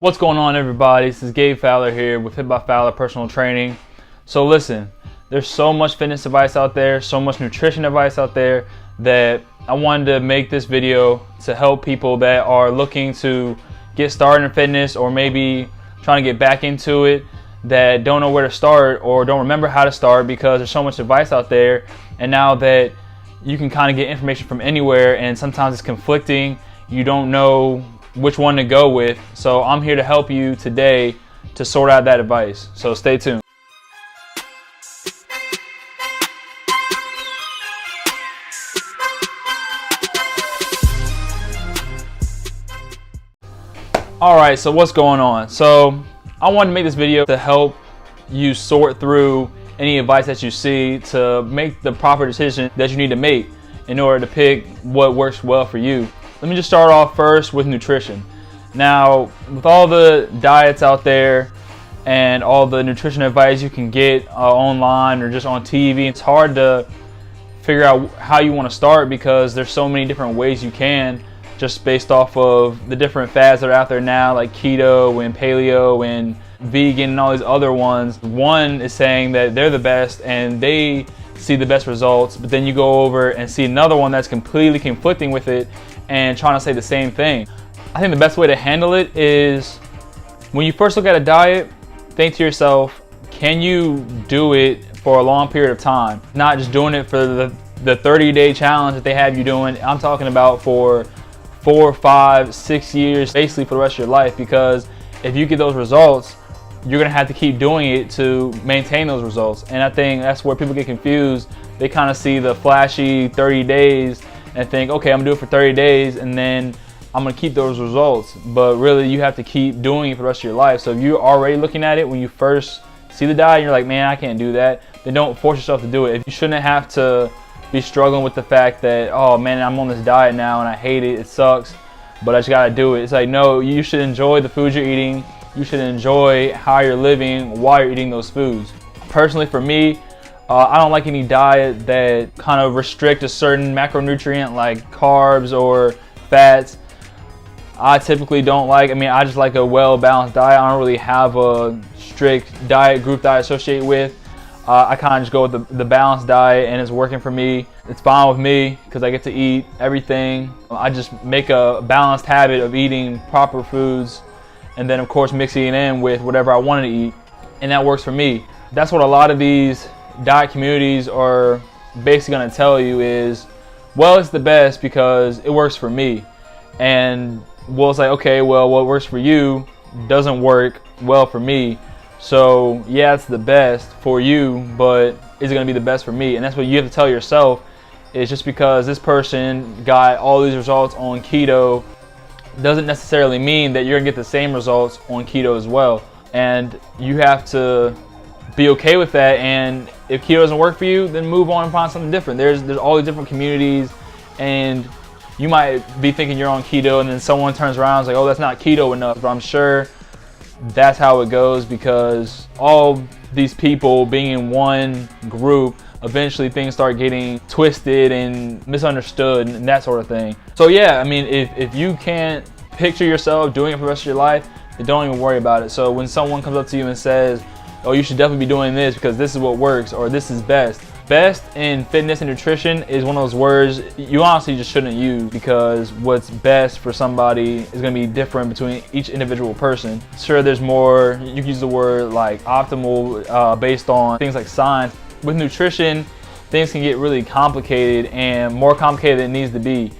What's going on, everybody? This is Gabe Fowler here with Fit by Fowler Personal Training. So listen, there's so much fitness advice out there, so much nutrition advice out there that I wanted to make this video to help people that are looking to get started in fitness or maybe trying to get back into it, that don't know where to start or don't remember how to start because there's so much advice out there. And now that you can kind of get information from anywhere and sometimes it's conflicting, you don't know which one to go with. So I'm here to help you today to sort out that advice. So stay tuned. Alright, so what's going on? So I wanted to make this video to help you sort through any advice that you see to make the proper decision that you need to make in order to pick what works well for you. Let me just start off first with nutrition. Now, with all the diets out there and all the nutrition advice you can get online or just on TV, it's hard to figure out how you want to start because there's so many different ways you can, just based off of the different fads that are out there now, like keto and paleo and vegan and all these other ones. One is saying that they're the best and they see the best results, but then you go over and see another one that's completely conflicting with it and trying to say the same thing. I think the best way to handle it is when you first look at a diet, think to yourself, can you do it for a long period of time? Not just doing it for the 30-day challenge that they have you doing. I'm talking about for 4, 5, 6 years, basically for the rest of your life, because if you get those results, you're gonna have to keep doing it to maintain those results. And I think that's where people get confused. They kind of see the flashy 30 days and think, okay, I'm gonna do it for 30 days and then I'm gonna keep those results. But really, you have to keep doing it for the rest of your life. So if you're already looking at it when you first see the diet and you're like, man, I can't do that, then don't force yourself to do it. You shouldn't have to be struggling with the fact that, oh man, I'm on this diet now and I hate it, it sucks, but I just gotta do it. It's like, no, you should enjoy the food you're eating. You should enjoy how you're living while you're eating those foods. Personally, for me, I don't like any diet that kind of restrict a certain macronutrient like carbs or fats. I typically don't like, I just like a well-balanced diet. I don't really have a strict diet group that I associate with. I kind of just go with the balanced diet and it's working for me. It's fine with me because I get to eat everything. I just make a balanced habit of eating proper foods and then of course mixing it in with whatever I wanted to eat, and that works for me. That's what a lot of these diet communities are basically going to tell you is, well, it's the best because it works for me. And well, it's like, okay, well, what works for you doesn't work well for me. So yeah, it's the best for you, but is it going to be the best for me? And that's what you have to tell yourself, is just because this person got all these results on keto doesn't necessarily mean that you're going to get the same results on keto as well. And you have to be okay with that, and if keto doesn't work for you, then move on and find something different. There's all these different communities, and you might be thinking you're on keto and then someone turns around and is like, oh, that's not keto enough. But I'm sure that's how it goes, because all these people being in one group, eventually things start getting twisted and misunderstood and that sort of thing. So yeah, if you can't picture yourself doing it for the rest of your life, then don't even worry about it. So when someone comes up to you and says, oh, you should definitely be doing this because this is what works, or this is best. Best in fitness and nutrition is one of those words you honestly just shouldn't use, because what's best for somebody is going to be different between each individual person. Sure, there's more, you can use the word like optimal based on things like science. With nutrition, things can get really complicated and more complicated than it needs to be.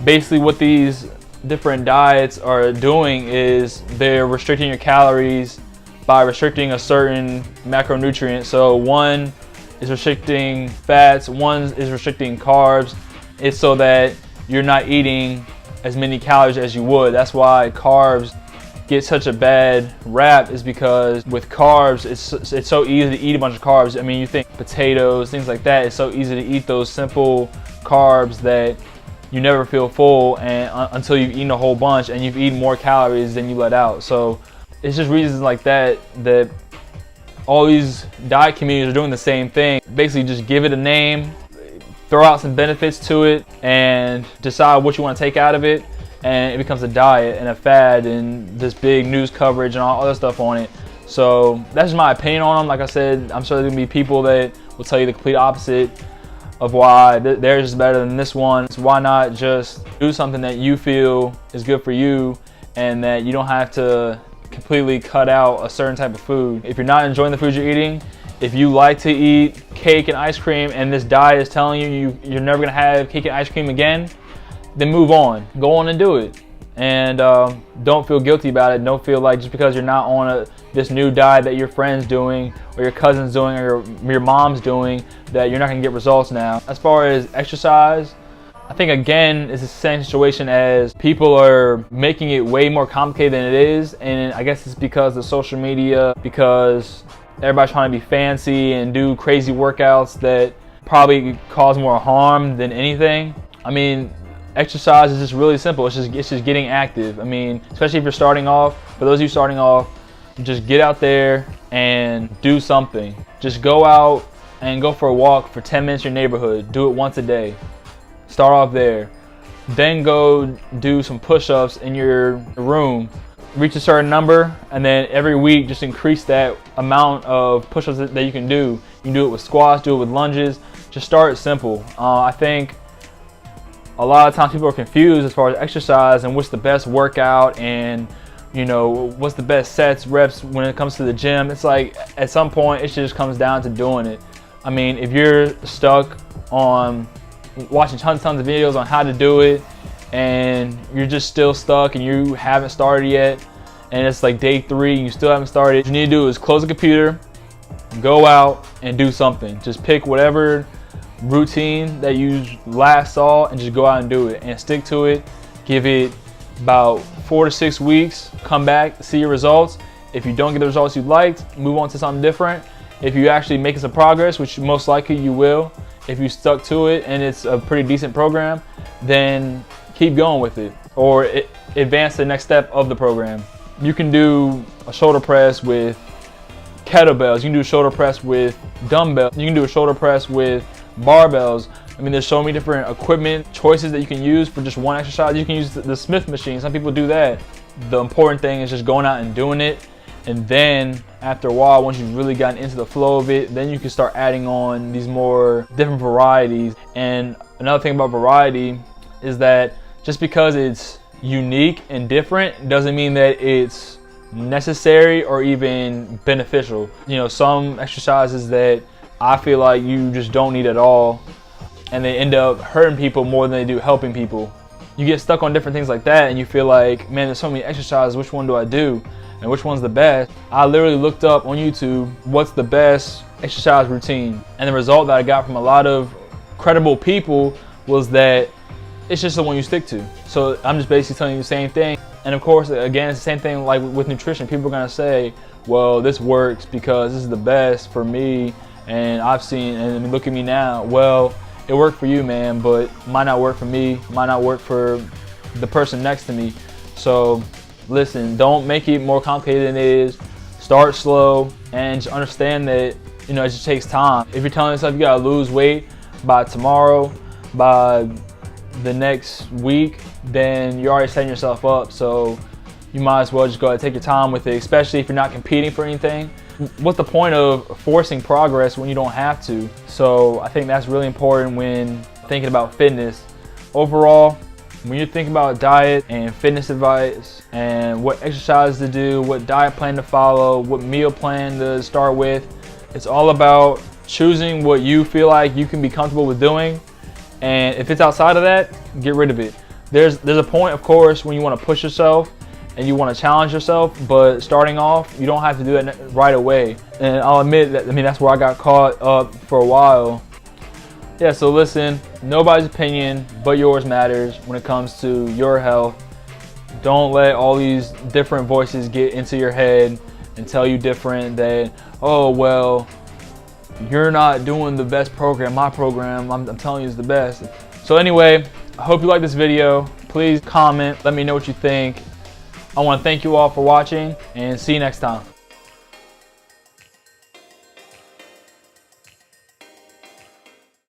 Basically, what these different diets are doing is they're restricting your calories by restricting a certain macronutrient. So one is restricting fats, one is restricting carbs. It's so that you're not eating as many calories as you would. That's why carbs get such a bad rap, is because with carbs, it's so easy to eat a bunch of carbs. You think potatoes, things like that, it's so easy to eat those simple carbs that you never feel full until you've eaten a whole bunch and you've eaten more calories than you let out. So it's just reasons like that all these diet communities are doing the same thing. Basically just give it a name, throw out some benefits to it, and decide what you want to take out of it, and it becomes a diet and a fad and this big news coverage and all other stuff on it. So that's just my opinion on them. Like I said, I'm sure there's gonna be people that will tell you the complete opposite of why theirs is better than this one. So why not just do something that you feel is good for you and that you don't have to completely cut out a certain type of food. If you're not enjoying the food you're eating, if you like to eat cake and ice cream and this diet is telling you're never gonna have cake and ice cream again, then move on. Go on and do it. And don't feel guilty about it. Don't feel like just because you're not on this new diet that your friend's doing or your cousin's doing or your mom's doing that you're not gonna get results now. As far as exercise, I think again it's the same situation as people are making it way more complicated than it is, and I guess it's because of social media, because everybody's trying to be fancy and do crazy workouts that probably cause more harm than anything. I mean, exercise is just really simple. It's just getting active. I mean, especially if you're starting off. For those of you starting off, just get out there and do something. Just go out and go for a walk for 10 minutes in your neighborhood. Do it once a day. Start off there. Then go do some push-ups in your room. Reach a certain number, and then every week just increase that amount of push-ups that you can do. You can do it with squats, do it with lunges. Just start simple. I think a lot of times people are confused as far as exercise and what's the best workout and what's the best sets, reps when it comes to the gym. It's like at some point it just comes down to doing it. I mean, if you're stuck on watching tons of videos on how to do it and you're just still stuck and you haven't started yet and it's like day 3 and you still haven't started, what you need to do is close the computer, go out and do something. Just pick whatever routine that you last saw and just go out and do it and stick to it. Give it about 4 to 6 weeks, come back, see your results. If you don't get the results you liked, move on to something different. If you actually making some progress, which most likely you will, if you stuck to it and it's a pretty decent program, then keep going with it or advance to the next step of the program. You can do a shoulder press with kettlebells. You can do a shoulder press with dumbbells. You can do a shoulder press with barbells. I mean, there's so many different equipment choices that you can use for just one exercise. You can use the Smith machine. Some people do that. The important thing is just going out and doing it. And then after a while, once you've really gotten into the flow of it, then you can start adding on these more different varieties. And another thing about variety is that just because it's unique and different doesn't mean that it's necessary or even beneficial. Some exercises that I feel like you just don't need at all, and they end up hurting people more than they do helping people. You get stuck on different things like that and you feel like, man, there's so many exercises, which one do I do? And which one's the best? I literally looked up on YouTube, what's the best exercise routine? And the result that I got from a lot of credible people was that it's just the one you stick to. So I'm just basically telling you the same thing. And of course, again, it's the same thing like with nutrition. People are gonna say, well, this works because this is the best for me and I've seen, and look at me now. Well, it worked for you, man, but might not work for me, might not work for the person next to me. So listen, don't make it more complicated than it is. Start slow and just understand that it just takes time. If you're telling yourself you gotta lose weight by tomorrow, by the next week, then you're already setting yourself up. So you might as well just go ahead and take your time with it, especially if you're not competing for anything. What's the point of forcing progress when you don't have to? So I think that's really important when thinking about fitness. Overall, when you're thinking about diet and fitness advice and what exercise to do, what diet plan to follow, what meal plan to start with, it's all about choosing what you feel like you can be comfortable with doing. And if it's outside of that, get rid of it. There's a point, of course, when you want to push yourself and you want to challenge yourself, but starting off, you don't have to do that right away. And I'll admit that, that's where I got caught up for a while. Yeah, so listen, nobody's opinion but yours matters when it comes to your health. Don't let all these different voices get into your head and tell you different that, oh, well, you're not doing the best program. My program, I'm telling you, is the best. So anyway, I hope you like this video. Please comment, let me know what you think. I want to thank you all for watching and see you next time.